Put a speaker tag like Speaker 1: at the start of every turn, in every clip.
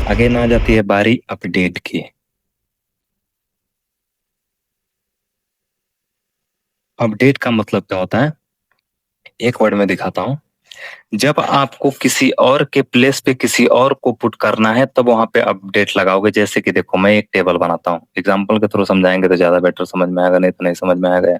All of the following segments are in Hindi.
Speaker 1: आगे ना जाती है बारी अपडेट की। अपडेट का मतलब क्या होता है, एक वर्ड में दिखाता हूँ। जब आपको किसी और के प्लेस पे किसी और को पुट करना है तब वहां पे अपडेट लगाओगे। जैसे कि देखो मैं एक टेबल बनाता हूँ, एग्जांपल के थ्रू समझाएंगे तो ज्यादा बेटर समझ में आएगा, नहीं तो नहीं समझ में आएगा।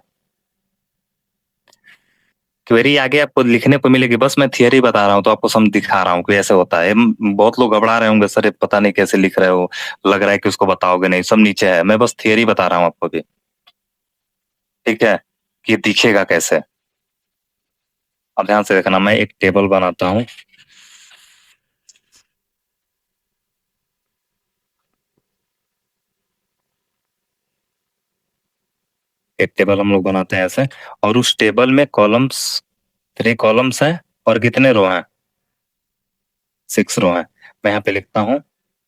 Speaker 1: क्वेरी आगे आपको लिखने को मिलेगी, बस मैं थियरी बता रहा हूँ तो आपको समझ दिखा रहा हूँ कि ऐसे होता है। बहुत लोग घबरा रहे होंगे, सर ये पता नहीं कैसे लिख रहे हो, लग रहा है कि उसको बताओगे नहीं, सब नीचे है। मैं बस थियरी बता रहा हूँ आपको भी, ठीक है, कि दिखेगा कैसे। अब ध्यान से देखना, मैं एक टेबल बनाता हूँ। एक टेबल हम लोग बनाते हैं ऐसे, और उस टेबल में कॉलम्स, 3 कॉलम्स हैं, और कितने रो हैं, 6 रो हैं। मैं यहाँ पे लिखता हूँ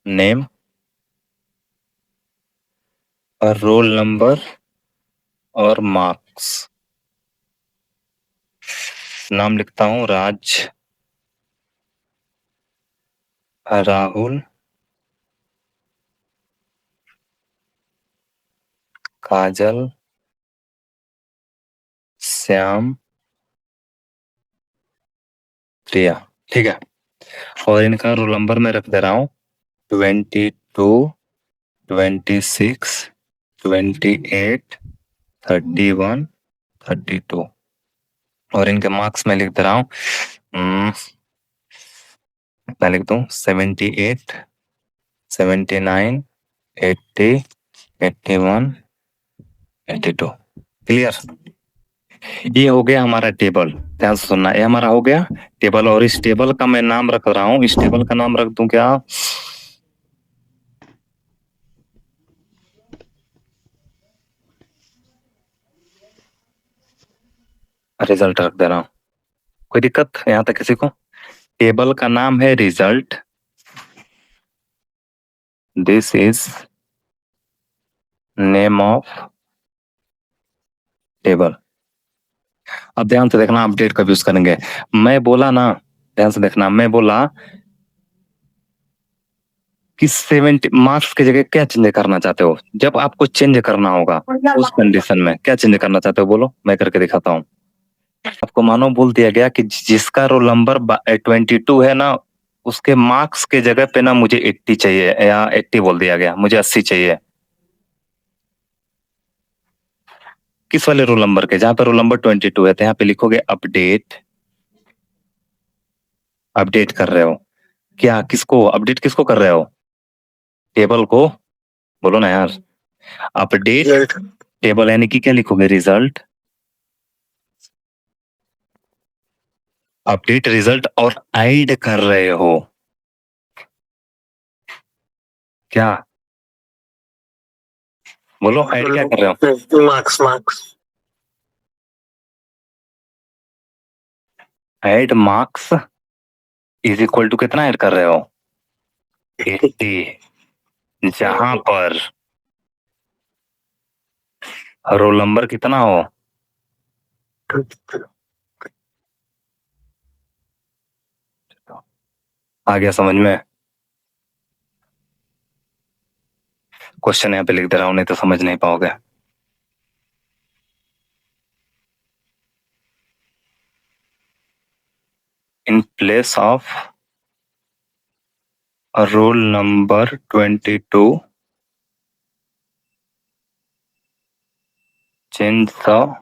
Speaker 1: नेम और रोल नंबर और मार्क्स। नाम लिखता हूँ राज, राहुल, काजल, श्याम, प्रिया, ठीक है। और इनका रोल नंबर मैं रख दे रहा हूँ 22, 26, 28, 31, 32। और इनके मार्क्स मैं लिख दे रहा हूँ, मैं लिख दूँ 78, 79, 80, 81, 82। क्लियर। ये हो गया हमारा टेबल। ध्यान से सुनना, ये हमारा हो गया टेबल, और इस टेबल का मैं नाम रख रहा हूँ। इस टेबल का नाम रख दूं क्या, रिजल्ट रख दे रहा हूँ। कोई दिक्कत यहाँ तक किसी को? टेबल का नाम है result, this is name of table. अब ध्यान से देखना, अपडेट कब यूज करेंगे। मैं बोला ना, ध्यान से देखना, मैं बोला कि 70 मार्क्स की जगह क्या चेंज करना चाहते हो। जब आपको चेंज करना होगा उस कंडीशन में क्या चेंज करना चाहते हो, बोलो, मैं करके दिखाता हूँ। आपको मानो बोल दिया गया कि जिसका रोल नंबर 22 है ना, उसके मार्क्स के जगह पे ना मुझे 80 चाहिए, या 80 बोल दिया गया, मुझे 80 चाहिए। किस वाले रोल नंबर के, जहां पे रोल नंबर 22 है तो यहाँ पे लिखोगे अपडेट। अपडेट कर रहे हो क्या, किसको अपडेट, किसको कर रहे हो, टेबल को, बोलो ना यार। अपडेट टेबल यानी कि क्या लिखोगे, रिजल्ट, अपडेट रिजल्ट, और ऐड कर रहे हो क्या, बोलो ऐड क्या कर रहे हो,
Speaker 2: marks marks
Speaker 1: add marks is equal to कितना ऐड कर रहे हो, 80, जहां पर रोल नंबर कितना हो, आ गया समझ में। क्वेश्चन यहाँ पे लिख दे रहा हूं, नहीं तो समझ नहीं पाओगे। In place of roll number 22 change the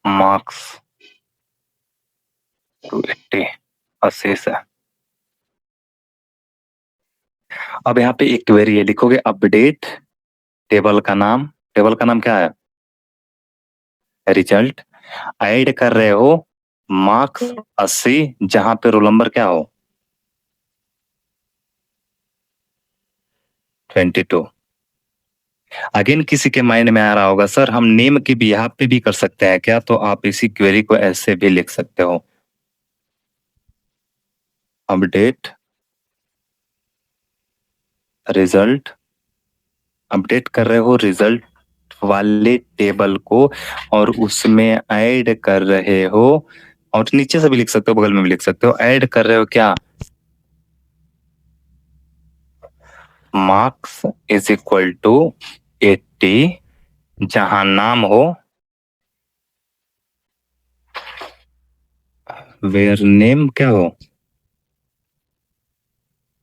Speaker 1: marks to 80, 80 से। अब यहाँ पे एक क्वेरी है, लिखोगे अपडेट टेबल का नाम, टेबल का नाम क्या है, रिजल्ट, ऐड कर रहे हो मार्क्स 80, जहां पे रोल नंबर क्या हो, 22। अगेन किसी के माइंड में आ रहा होगा, सर हम नेम के बिहाफ पे भी कर सकते हैं क्या, तो आप इसी क्वेरी को ऐसे भी लिख सकते हो, अपडेट रिजल्ट, अपडेट कर रहे हो रिजल्ट वाले टेबल को, और उसमें ऐड कर रहे हो, और नीचे से भी लिख सकते हो, बगल में भी लिख सकते हो। ऐड कर रहे हो क्या, मार्क्स इज इक्वल टू 80, जहां नाम हो, वेयर नेम क्या हो,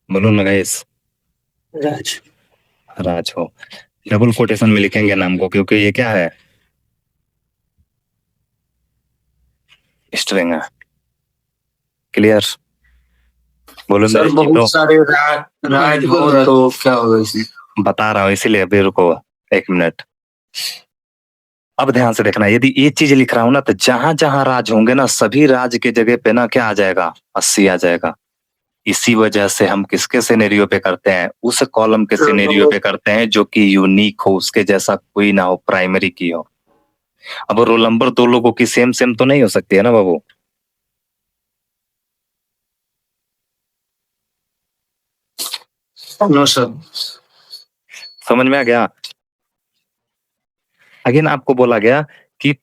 Speaker 1: बोलो ना गाइस,
Speaker 2: राज।
Speaker 1: राज हो। डबल कोटेशन में लिखेंगे नाम को, क्योंकि ये क्या है, स्ट्रिंग है। क्लियर, बोलो
Speaker 2: सर
Speaker 1: मेरे
Speaker 2: बहुत
Speaker 1: चीतो।
Speaker 2: सारे राज हो तो क्या होगा इसमें?
Speaker 1: बता रहा हूँ इसीलिए, अभी रुको 1 मिनट। अब ध्यान से देखना, यदि ये चीज लिख रहा हूं ना, तो जहां जहां राज होंगे ना, सभी राज के जगह पे ना क्या आ जाएगा, 80 आ जाएगा। इसी वजह से हम किसके सिनेरियो पे करते हैं, उस कॉलम के सिनेरियो पे करते हैं जो कि यूनिक हो, उसके जैसा कोई ना हो, प्राइमरी की हो। अब रोल नंबर दो लोगों की सेम सेम तो नहीं हो सकती है ना बाबू।
Speaker 2: No sir.
Speaker 1: समझ में आ गया। अगेन आपको बोला गया कि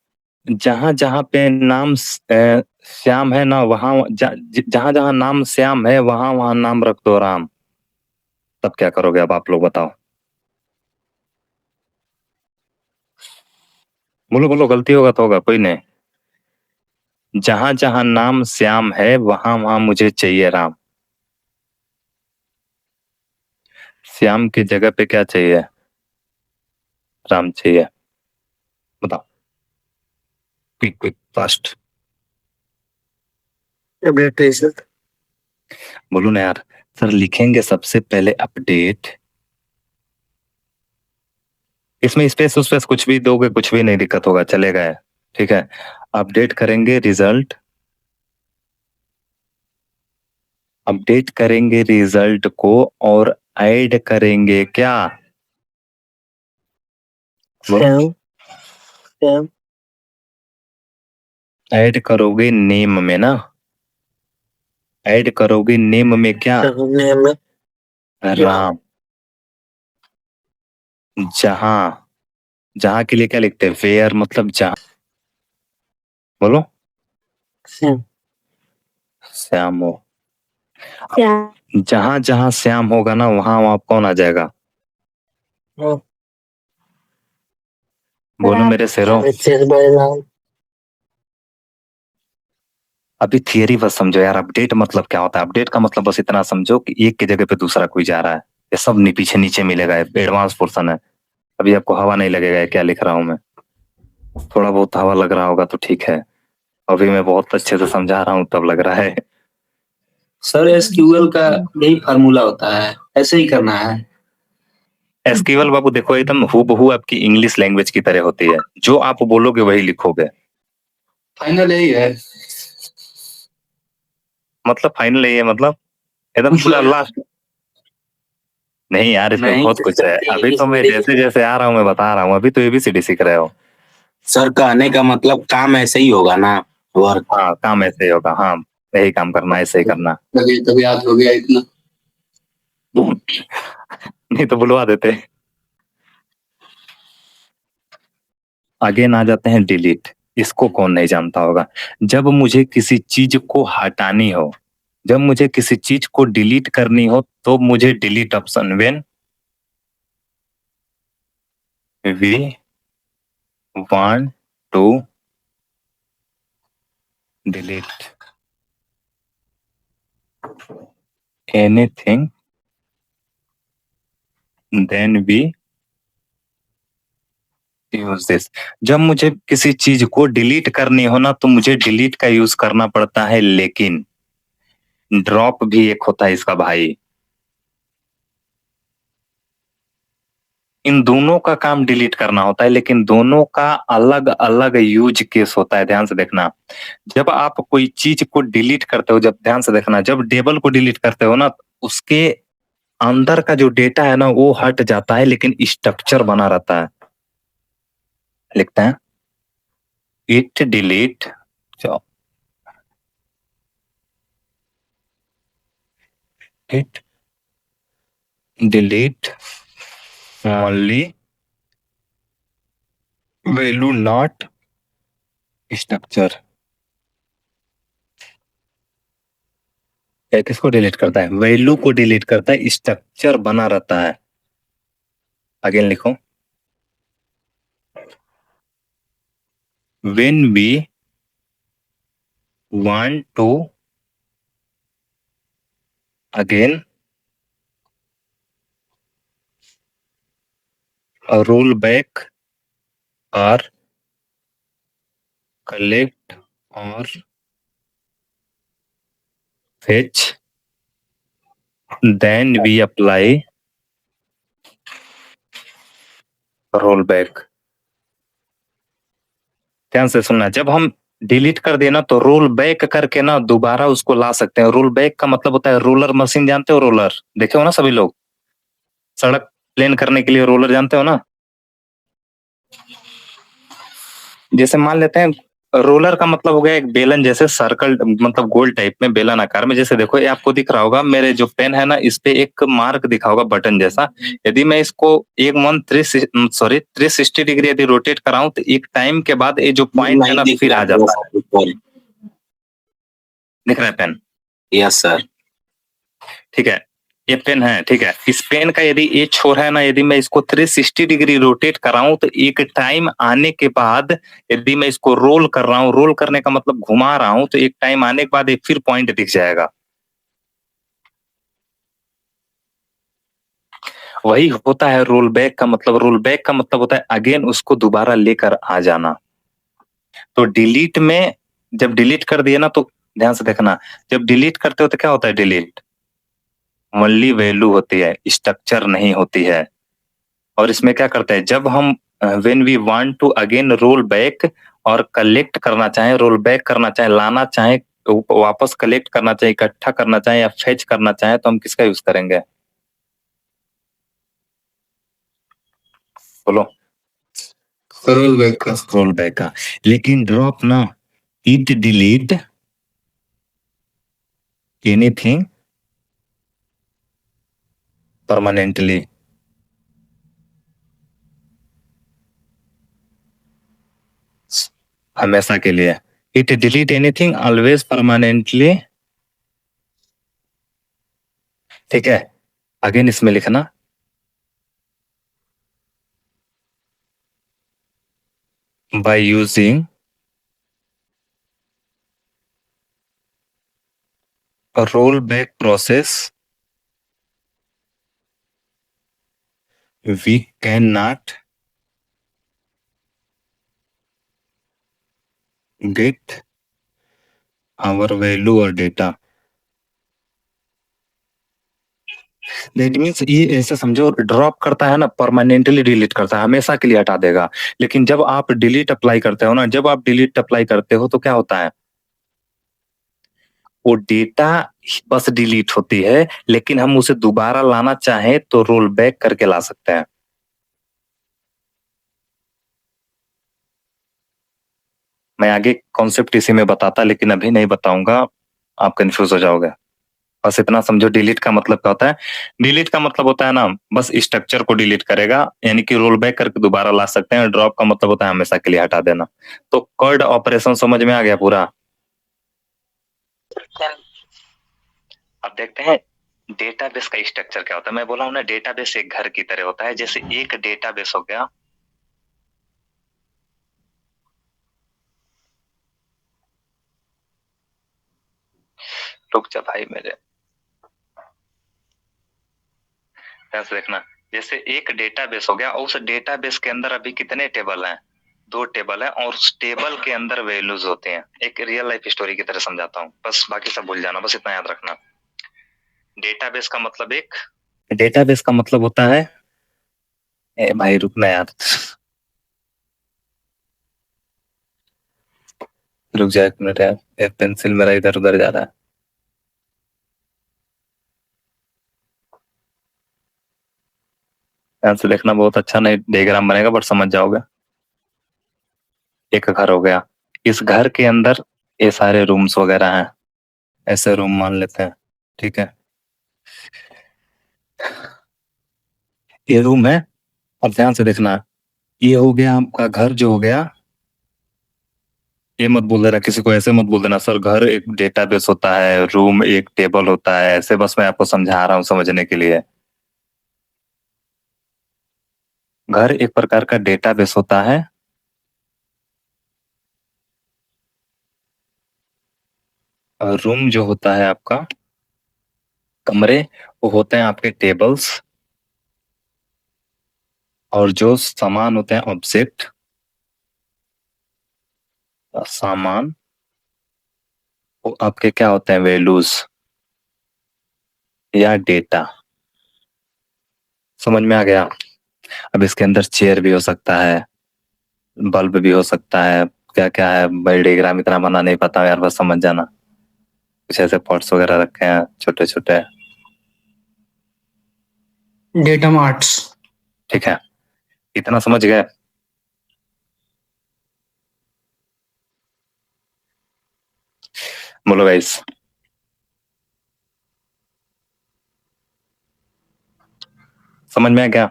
Speaker 1: जहां जहां पे नाम श्याम है ना, वहां जहां जहां नाम श्याम है, वहां वहां नाम रख दो राम। तब क्या करोगे, अब आप लोग बताओ। बोलो बोलो, गलती होगा तो होगा, कोई नहीं। जहां जहां नाम श्याम है, वहां वहां मुझे चाहिए राम। श्याम की जगह पे क्या चाहिए, राम चाहिए। बताओ, क्विक क्विक फास्ट।
Speaker 2: अपडेट है सर।
Speaker 1: बोलो ना यार। सर लिखेंगे सबसे पहले अपडेट, इसमें स्पेस उस्पेस कुछ भी दोगे, कुछ भी नहीं दिक्कत होगा, चलेगा है। ठीक है, अपडेट करेंगे रिजल्ट, अपडेट करेंगे रिजल्ट को, और ऐड करेंगे क्या,
Speaker 2: श्याम। श्याम।
Speaker 1: ऐड करोगे नेम में ना, ऐड करोगे नेम में क्या,
Speaker 2: नेम में
Speaker 1: राम। जहां, जहां के लिए क्या लिखते हैं, वेयर, मतलब जहां। बोलो,
Speaker 2: श्याम।
Speaker 1: श्याम हो। जहां जहां श्याम होगा ना, वहां वहां कौन आ जाएगा, बोलो मेरे शेरों। अभी थियरी बस समझो यार, अपडेट मतलब क्या होता है। अपडेट का मतलब बस इतना समझो कि एक की जगह पे दूसरा कोई जा रहा है। ये सब पीछे नीचे मिलेगा, एडवांस पोर्शन है। अभी आपको हवा नहीं लगेगा ये क्या लिख रहा हूं मैं। थोड़ा बहुत हवा लग रहा होगा तो ठीक है, अभी मैं बहुत अच्छे से समझा रहा हूँ तब लग रहा है।
Speaker 2: सर एसक्यूएल का यही फार्मूला होता है, ऐसे ही करना है।
Speaker 1: एसक्यूएल बाबू देखो, एकदम हूबहू आपकी इंग्लिश लैंग्वेज की तरह होती है, जो आप बोलोगे वही लिखोगे।
Speaker 2: फाइनल यही है।
Speaker 1: मतलब फाइनल ये मतलब एकदम पूरा लास्ट। नहीं यार, इसमें
Speaker 2: नहीं
Speaker 1: बहुत कुछ है। अभी तो मैं जैसे जैसे आ रहा हूँ मैं बता रहा हूँ, अभी तो एबीसीडी सीख रहे हो।
Speaker 2: सर कहने का मतलब काम ऐसे ही होगा ना, वर्क।
Speaker 1: हाँ, काम ऐसे ही होगा, हाँ, यही काम करना, ऐसे ही करना।
Speaker 2: तभी तभी याद हो गया इतना।
Speaker 1: नहीं तो बुलवा देते। आगे ना जाते हैं डिलीट, इसको कौन नहीं जानता होगा। जब मुझे किसी चीज को हटानी हो, जब मुझे किसी चीज को डिलीट करनी हो, तो मुझे delete option, when we want to delete anything, then we use this. जब मुझे किसी चीज को डिलीट करनी हो ना, तो मुझे डिलीट का यूज करना पड़ता है, लेकिन ड्रॉप भी एक होता है इसका भाई। इन दोनों का काम डिलीट करना होता है, लेकिन दोनों का अलग अलग यूज केस होता है, ध्यान से देखना। जब आप कोई चीज को डिलीट करते हो, जब ध्यान से देखना, जब टेबल को डिलीट करते हो ना, उसके अंदर का जो डेटा है ना वो हट जाता है, लेकिन स्ट्रक्चर बना रहता है। लिखते हैं it delete, it delete only value not structure. किसको डिलीट करता है? वैल्यू को डिलीट करता है, स्ट्रक्चर बना रहता है। अगेन लिखो, when we want to again roll back or collect or fetch, then we apply rollback। ध्यान से सुनना, जब हम डिलीट कर देना तो रोल बैक करके ना दोबारा उसको ला सकते हैं। रोल बैक का मतलब होता है रोलर मशीन, जानते हो रोलर? देखे हो ना सभी लोग, सड़क प्लेन करने के लिए रोलर जानते हो ना? जैसे मान लेते हैं रोलर का मतलब हो गया एक बेलन जैसे सर्कल, मतलब गोल टाइप में बेलन आकार में। जैसे देखो ये आपको दिख रहा होगा, मेरे जो पेन है ना इस पे एक मार्क दिखा होगा बटन जैसा। यदि मैं इसको एक 360 डिग्री यदि रोटेट कराऊं तो एक टाइम के बाद ये जो पॉइंट है ना फिर आ जाता है। दिख रहा है पेन?
Speaker 2: Yes sir.
Speaker 1: ठीक है, ये पेन है, ठीक है। इस पेन का यदि ये छोर है ना, यदि मैं इसको 360 डिग्री रोटेट कराऊं तो एक टाइम आने के बाद यदि मैं इसको रोल कर रहा हूं, रोल करने का मतलब घुमा रहा हूं, तो एक टाइम आने के बाद एक फिर पॉइंट दिख जाएगा। वही होता है रोल बैक का मतलब। रोल बैक का मतलब होता है अगेन उसको दोबारा लेकर आ जाना। तो डिलीट में जब डिलीट कर दिए ना, तो ध्यान से देखना, जब डिलीट करते हो तो क्या होता है? डिलीट ओनली वैल्यू होती है, स्ट्रक्चर नहीं होती है। और इसमें क्या करते हैं, जब हम when we want to again roll back और कलेक्ट करना चाहे, रोल बैक करना चाहे, लाना चाहे, वापस कलेक्ट करना चाहे, इकट्ठा करना चाहे या फेच करना चाहे, तो हम किसका यूज करेंगे? बोलो।
Speaker 2: रोल बैक का।
Speaker 1: रोल बैक का। लेकिन ड्रॉप ना, इट डिलीट एनीथिंग परमानेंटली। हमेशा के लिए। It delete anything always permanently. ठीक है, अगेन इसमें लिखना, by using a rollback process we cannot get our value or data। That means ये ऐसे समझो, ड्रॉप करता है ना परमानेंटली डिलीट करता है, हमेशा के लिए हटा देगा। लेकिन जब आप डिलीट अप्लाई करते हो ना, जब आप डिलीट अप्लाई करते हो तो क्या होता है? वो डेटा बस डिलीट होती है, लेकिन हम उसे दोबारा लाना चाहें तो रोल बैक करके ला सकते हैं। मैं आगे कॉन्सेप्ट इसी में बताता, लेकिन अभी नहीं बताऊंगा, आप कंफ्यूज हो जाओगे। बस इतना समझो, डिलीट का मतलब क्या होता है? डिलीट का मतलब होता है ना बस स्ट्रक्चर को डिलीट करेगा, यानी कि रोल बैक करके दोबारा ला सकते हैं। ड्रॉप का मतलब होता है हमेशा के लिए हटा देना। तो कर्ड ऑपरेशन समझ में आ गया पूरा? अब देखते हैं डेटाबेस का स्ट्रक्चर क्या होता है। मैं बोला हूं ना, डेटाबेस एक घर की तरह होता है। जैसे एक डेटाबेस हो गया, रुक जा भाई मेरे, ध्यान से देखना। जैसे एक डेटाबेस हो गया और उस डेटाबेस के अंदर अभी कितने टेबल हैं? 2 टेबल है, और उस टेबल के अंदर वैल्यूज होते हैं। एक रियल लाइफ स्टोरी की तरह समझाता हूँ, बस बाकी सब भूल जाना, बस इतना याद रखना। डेटाबेस का मतलब डेटाबेस का मतलब होता है, ए भाई रुकना यार, रुक जा एक मिनट यार, पेंसिल मेरा इधर उधर जा रहा है। ध्यान से देखना, बहुत अच्छा नहीं डायग्राम बनेगा बट समझ जाओगे। एक घर हो गया, इस घर के अंदर ये सारे रूम्स वगैरह हैं, ऐसे रूम मान लेते हैं, ठीक है। ये रूम है। अब ध्यान से देखना, ये हो गया आपका घर जो हो गया, ये मत बोल देना, किसी को ऐसे मत बोल देना सर घर एक डेटाबेस होता है, रूम एक टेबल होता है, ऐसे बस मैं आपको समझा रहा हूँ समझने के लिए। घर एक प्रकार का डेटाबेस होता है, और रूम जो होता है आपका, कमरे, वो होते हैं आपके टेबल्स, और जो सामान होते हैं ऑब्जेक्ट, सामान, वो आपके क्या होते हैं, वैल्यूज या डेटा। समझ में आ गया? अब इसके अंदर चेयर भी हो सकता है, बल्ब भी हो सकता है, क्या क्या है, डायग्राम इतना बना नहीं पता यार, बस समझ जाना। कुछ ऐसे पॉट्स वगैरह रखे हैं छोटे छोटे।
Speaker 3: Data marts.
Speaker 1: ठीक है, इतना समझ गए? बोलो गाइस। समझ में आ गया?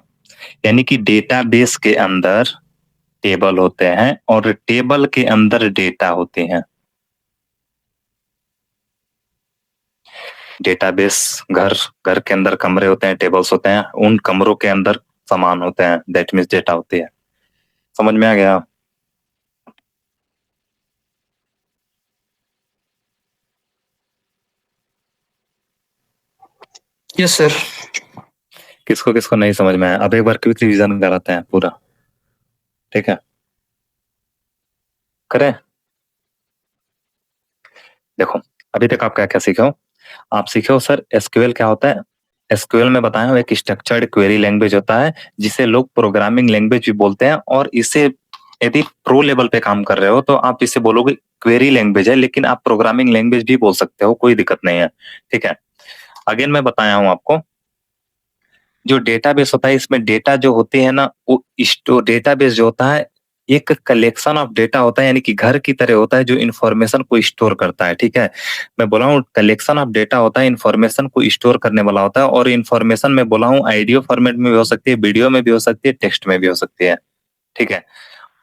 Speaker 1: यानी कि डेटाबेस के अंदर टेबल होते हैं और टेबल के अंदर डेटा होते हैं। डेटाबेस, घर, घर के अंदर कमरे होते हैं, टेबल्स होते हैं, उन कमरों के अंदर सामान होते हैं, दैट मीन्स डेटा होती है। समझ में आ गया?
Speaker 3: Yes sir.
Speaker 1: किसको किसको नहीं समझ में आया? अब एक बार क्विक रिवीजन कराते हैं पूरा, ठीक है? करें? देखो, अभी तक आप क्या क्या सीखे हो? आप सीखे हो सर एसक्यूएल क्या होता है। एसक्यूएल में बताया हूं, एक स्ट्रक्चर्ड क्वेरी लैंग्वेज होता है, जिसे लोग प्रोग्रामिंग लैंग्वेज भी बोलते हैं, और इसे यदि प्रो लेवल पे काम कर रहे हो तो आप इसे बोलोगे क्वेरी लैंग्वेज है, लेकिन आप प्रोग्रामिंग लैंग्वेज भी बोल सकते हो, कोई दिक्कत नहीं है, ठीक है? अगेन मैं बताया हूं आपको, जो डेटाबेस होता है इसमें डेटा जो होते हैं ना, वो डेटाबेस जो होता है एक कलेक्शन ऑफ डेटा होता है, यानी कि घर की तरह होता है जो इन्फॉर्मेशन को स्टोर करता है, ठीक है? मैं बोला हूँ कलेक्शन ऑफ डेटा होता है, इन्फॉर्मेशन को स्टोर करने वाला होता है, और इन्फॉर्मेशन में बोला हूँ ऑडियो फॉर्मेट में भी हो सकती है, वीडियो में भी हो सकती है, टेक्स्ट में भी हो सकती है, ठीक है?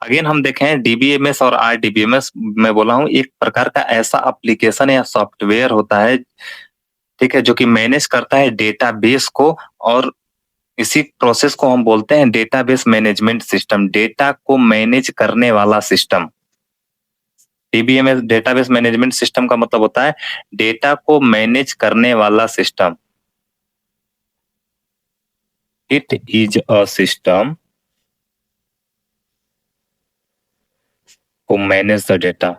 Speaker 1: अगेन हम देखें डीबीएमएस और आरडीबीएमएस, मैं बोला हूँ एक प्रकार का ऐसा एप्लीकेशन या सॉफ्टवेयर होता है, ठीक है, जो कि मैनेज करता है डेटाबेस को, और इसी प्रोसेस को हम बोलते हैं डेटाबेस मैनेजमेंट सिस्टम, डेटा को मैनेज करने वाला system. DBMS database management system का मतलब होता है डेटा को मैनेज करने वाला system. It is a system to manage the data.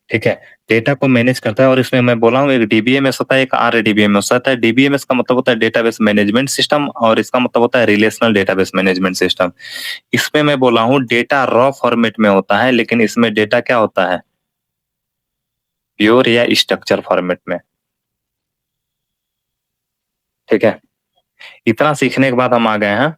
Speaker 1: ठीक है, डेटा को मैनेज करता है, और इसमें मैं बोला हूँ एक डीबीएमएस होता है, एक आरडीबीएमएस होता है। डीबीएमएस का मतलब होता है डेटाबेस मैनेजमेंट सिस्टम, और इसका मतलब होता है रिलेशनल डेटाबेस मैनेजमेंट सिस्टम। इसमें मैं बोला हूँ डेटा रॉ फॉर्मेट में होता है, लेकिन इसमें डेटा क्या होता है, प्योर या स्ट्रक्चर फॉर्मेट में, ठीक है? इतना सीखने के बाद हम आ गए हैं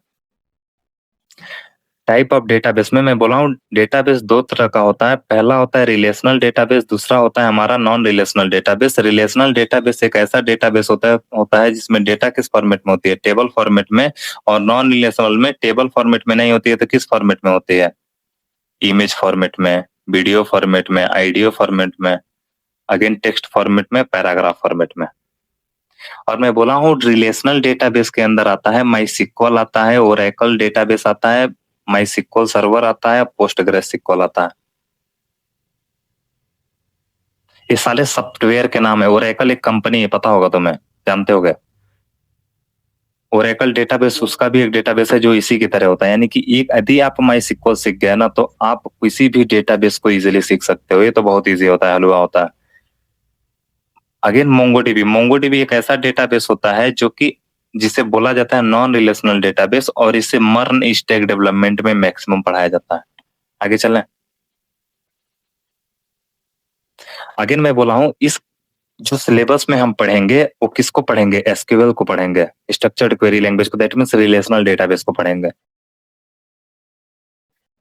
Speaker 1: टाइप ऑफ डेटाबेस में। मैं बोला हूँ डेटाबेस दो तरह का होता है, पहला होता है रिलेशनल डेटाबेस, दूसरा होता है हमारा non relational database. Relational database एक ऐसा डेटाबेस होता है जिसमें डेटा किस फॉर्मेट में होती है, टेबल फॉर्मेट में, और नॉन रिलेशनल में टेबल फॉर्मेट में नहीं होती है, तो किस फॉर्मेट में होती है, इमेज फॉर्मेट में, वीडियो फॉर्मेट में, आइडियो फॉर्मेट में, अगेन टेक्स्ट फॉर्मेट में, पैराग्राफ फॉर्मेट में। और मैं बोला हूँ रिलेशनल डेटाबेस के अंदर आता है माईसीक्वल आता है, ओरेकल डेटाबेस आता है, माईसीक्वल सर्वर आता है, पोस्टग्रेसक्वल आता है। ये सारे सॉफ्टवेयर के नाम है। ओरेकल एक कंपनी है, पता होगा तुम्हें, जानते होगे? ओरेकल डेटाबेस उसका भी एक डेटाबेस है जो इसी की तरह होता है, यानी कि एक यदि आप माईसीक्वल सीख गए ना तो आप किसी भी डेटाबेस को इजीली सीख सकते हो, ये तो बहुत इजी होता है, हलवा होता है। अगेन मोंगोडीबी एक ऐसा डेटाबेस होता है जो कि जिसे बोला जाता है नॉन रिलेशनल डेटाबेस, और इसे मर्न स्टैक डेवलपमेंट में मैक्सिमम पढ़ाया जाता है। आगे चलें। अगेन मैं बोला हूं इस जो सिलेबस में हम पढ़ेंगे वो किसको पढ़ेंगे, एसक्यूएल को पढ़ेंगे, स्ट्रक्चर्ड क्वेरी लैंग्वेज को, दैट मींस रिलेशनल डेटाबेस को पढ़ेंगे।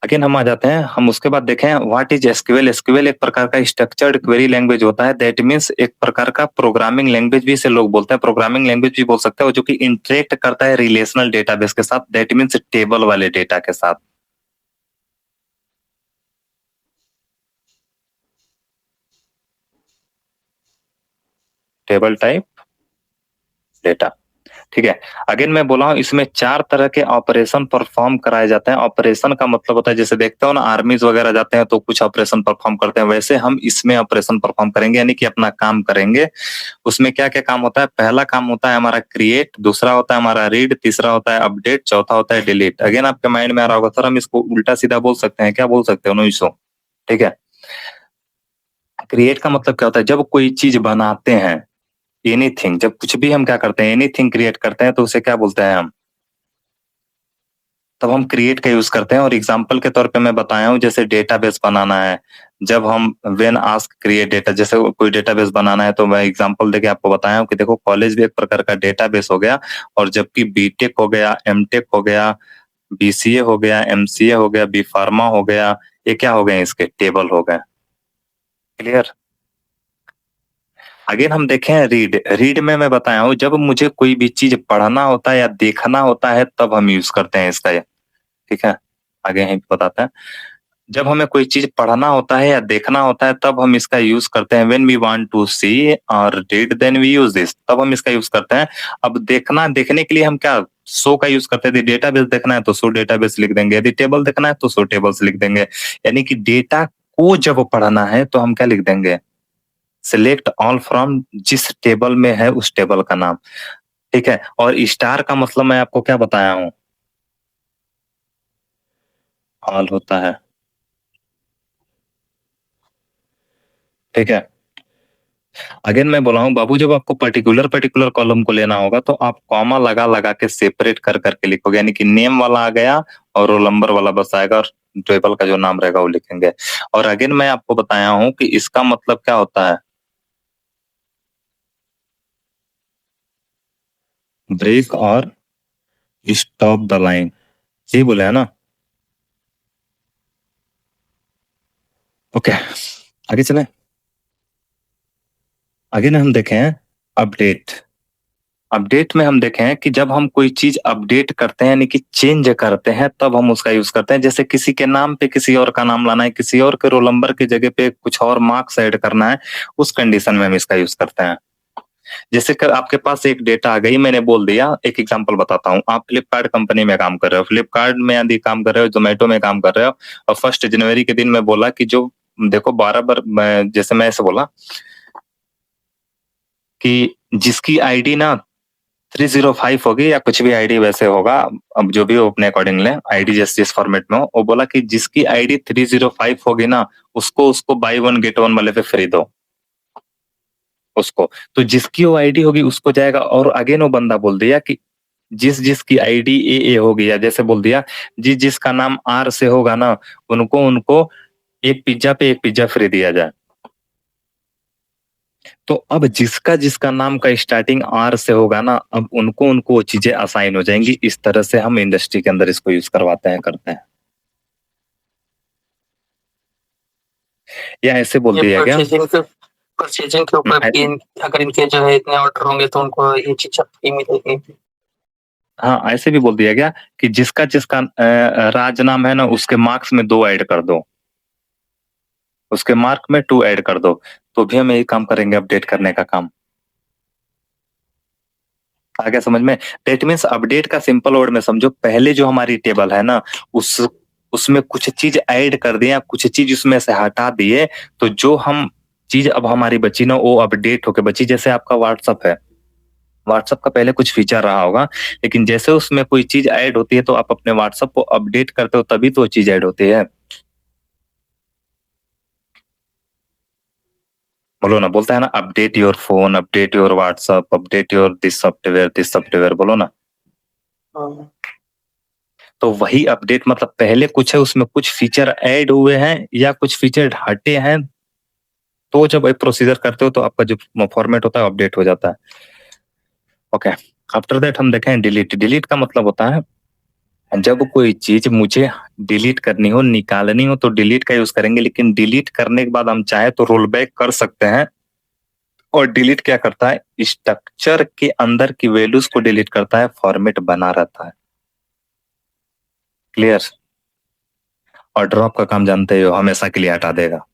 Speaker 1: अगेन हम आ जाते हैं, हम उसके बाद देखें व्हाट इज एसक्यूएल। एसक्यूएल एक प्रकार का स्ट्रक्चर्ड क्वेरी लैंग्वेज होता है, दैट मींस एक प्रकार का प्रोग्रामिंग लैंग्वेज भी इसे लोग बोलते हैं, प्रोग्रामिंग लैंग्वेज भी बोल सकते हैं, जो कि इंटरेक्ट करता है रिलेशनल डेटाबेस के साथ, दैट मींस टेबल वाले डेटा के साथ। टेबल टाइप डेटा, ठीक है। अगेन मैं बोला हूं इसमें 4 तरह के ऑपरेशन परफॉर्म कराए जाते हैं। ऑपरेशन का मतलब होता है, जैसे देखते हो ना आर्मीज वगैरह जाते हैं तो कुछ ऑपरेशन परफॉर्म करते हैं, वैसे हम इसमें ऑपरेशन परफॉर्म करेंगे, यानी कि अपना काम करेंगे। उसमें क्या क्या काम होता है? पहला काम होता है हमारा क्रिएट, दूसरा होता है हमारा रीड, तीसरा होता है अपडेट, चौथा होता है डिलीट। अगेन आपके माइंड में आ रहा होगा सर हम इसको उल्टा सीधा बोल सकते हैं क्या? बोल सकते हो, नो इशू, ठीक है। क्रिएट का मतलब क्या होता है? जब कोई चीज बनाते हैं, एनीथिंग, जब कुछ भी हम क्या करते हैं, एनीथिंग क्रिएट करते हैं, तो उसे क्या बोलते हैं हम? तब हम क्रिएट का यूज करते हैं। और एग्जांपल के तौर पे मैं बताया हूं, जैसे डेटाबेस बनाना है, जब हम व्हेन आस्क क्रिएट डेटा, जैसे कोई डेटाबेस बनाना है तो मैं एग्जांपल देके आपको बताया हूं कि देखो कॉलेज भी एक प्रकार का डेटाबेस हो गया, और जबकि बीटेक हो गया, एमटेक हो गया, बीसीए हो गया, एमसीए हो गया, बी फार्मा हो गया, ये क्या हो गए? इसके टेबल हो गए। क्लियर? अगेन हम देखें रीड। रीड में मैं बताया हूं जब मुझे कोई भी चीज पढ़ना होता है या देखना होता है तब हम यूज करते हैं इसका, ठीक है। आगे यहीं पे बताते हैं, जब हमें कोई चीज पढ़ना होता है या देखना होता है तब हम इसका यूज करते हैं। When we want to see और read then we use this, तब हम इसका यूज करते हैं। अब देखने के लिए हम क्या शो का यूज करते हैं? यदि डेटाबेस देखना है तो शो डेटाबेस लिख देंगे, यदि टेबल देखना है तो शो टेबल्स लिख देंगे। यानी कि डेटा को जब पढ़ना है तो हम क्या लिख देंगे? सिलेक्ट ऑल फ्रॉम, जिस टेबल में है उस टेबल का नाम, ठीक है। और स्टार का मतलब मैं आपको क्या बताया हूं? ऑल होता है, ठीक है। अगेन मैं बोला हूँ बाबू, जब आपको पर्टिकुलर पर्टिकुलर कॉलम को लेना होगा तो आप कॉमा लगा लगा के सेपरेट कर करके लिखोगे, यानी कि नेम वाला आ गया और रोल नंबर वाला बस आएगा, और टेबल का जो नाम रहेगा वो लिखेंगे। और अगेन मैं आपको बताया हूँ कि इसका मतलब क्या होता है? ब्रेक और स्टॉप द लाइन, यही बोले है ना? ओके, आगे चले। अगेन हम देखें अपडेट। अपडेट में हम देखें कि जब हम कोई चीज अपडेट करते हैं, यानी कि चेंज करते हैं, तब हम उसका यूज करते हैं। जैसे किसी के नाम पे किसी और का नाम लाना है, किसी और के रोल नंबर की जगह पे कुछ और मार्क्स ऐड करना है, उस कंडीशन में हम इसका यूज करते हैं। जैसे कि आपके पास एक डेटा आ गई, मैंने बोल दिया, एक एग्जांपल बताता हूँ। आप फ्लिपकार्ट कंपनी में काम कर रहे हो, फ्लिपकार्ट में यदि काम कर रहे हो, जोमेटो में काम कर रहे हो, और 1 जनवरी के दिन मैं बोला कि जो देखो 12 बार जैसे मैं ऐसे बोला कि जिसकी आईडी ना 305 होगी या कुछ भी आईडी वैसे होगा, अब जो भी हो अपने अकॉर्डिंग ले, आईडी जिस फॉर्मेट में हो, वो बोला कि जिसकी आईडी 305 होगी ना, उसको बाई वन गेट वन वाले पे फ्री दो उसको। तो जिसकी वो आईडी होगी उसको जाएगा। और अगेन वो बंदा बोल दिया कि जिस जिसकी आईडी ए होगी, या जैसे बोल दिया जिस जिसका नाम आर से होगा ना, उनको उनको एक पिज्जा पे एक पिज्जा फ्री दिया जाए। तो अब जिसका जिसका नाम का स्टार्टिंग आर से होगा ना, अब उनको उनको वो चीजें असाइन हो जाएंगी। इस तरह से हम इंडस्ट्री के अंदर इसको यूज करवाते हैं, करते हैं। या ऐसे बोल
Speaker 3: ये
Speaker 1: दिया गया,
Speaker 3: परचेजिंग के ऊपर अगर इनके जो है इतने ऑर्डर होंगे तो उनको ये चीज फ्री मिलेगी।
Speaker 1: हाँ ऐसे भी बोल दिया गया कि जिसका जिसका राज नाम है ना, उसके मार्क्स में 2 ऐड कर दो, उसके मार्क में 2 ऐड कर दो। तो भी हम यही काम करेंगे, अपडेट करने का काम। आ गया समझ में? दैट मीन्स अपडेट का सिंपल वर्ड में समझो, पहले जो हमारी टेबल है ना, उसमें कुछ चीज ऐड कर दिए, कुछ चीज उसमें से हटा दिए, तो जो हम चीज अब हमारी बची ना, वो अपडेट होके बची। जैसे आपका व्हाट्सअप है, व्हाट्सअप का पहले कुछ फीचर रहा होगा, लेकिन जैसे उसमें कोई चीज ऐड होती है तो आप अपने व्हाट्सअप को अपडेट करते हो, तभी तो वो चीज ऐड होती है। बोलो ना, बोलता है ना, update your phone, update your WhatsApp, update your this software, बोलो ना। तो वही अपडेट मतलब पहले कुछ है, उसमें कुछ फीचर ऐड हुए हैं या कुछ फीचर हटे हैं, तो जब एक प्रोसीजर करते हो तो आपका जो फॉर्मेट होता है अपडेट हो जाता है। ओके, आफ्टर दैट हम देखें डिलीट। डिलीट का मतलब होता है जब कोई चीज मुझे डिलीट करनी हो, निकालनी हो तो डिलीट का यूज करेंगे, लेकिन डिलीट करने के बाद हम चाहे तो रोल बैक कर सकते हैं। और डिलीट क्या करता है, स्ट्रक्चर के अंदर की वैल्यूज को डिलीट करता है, फॉर्मेट बना रहता है। क्लियर। और ड्रॉप का काम जानते हो, हमेशा के लिए हटा देगा।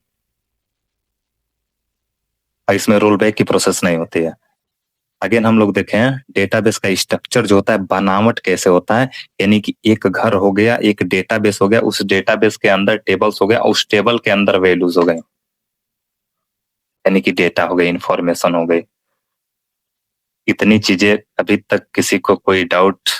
Speaker 1: इसमें रोल बैक की प्रोसेस नहीं होती है। अगेन हम लोग देखें डेटाबेस का स्ट्रक्चर जो होता है, बनावट कैसे होता है, यानी कि एक घर हो गया, एक डेटाबेस हो गया, उस डेटाबेस के अंदर टेबल्स हो गया, उस टेबल के अंदर वैल्यूज हो गए, यानी कि डेटा हो गई, इंफॉर्मेशन हो गई। इतनी चीजें अभी तक किसी को कोई डाउट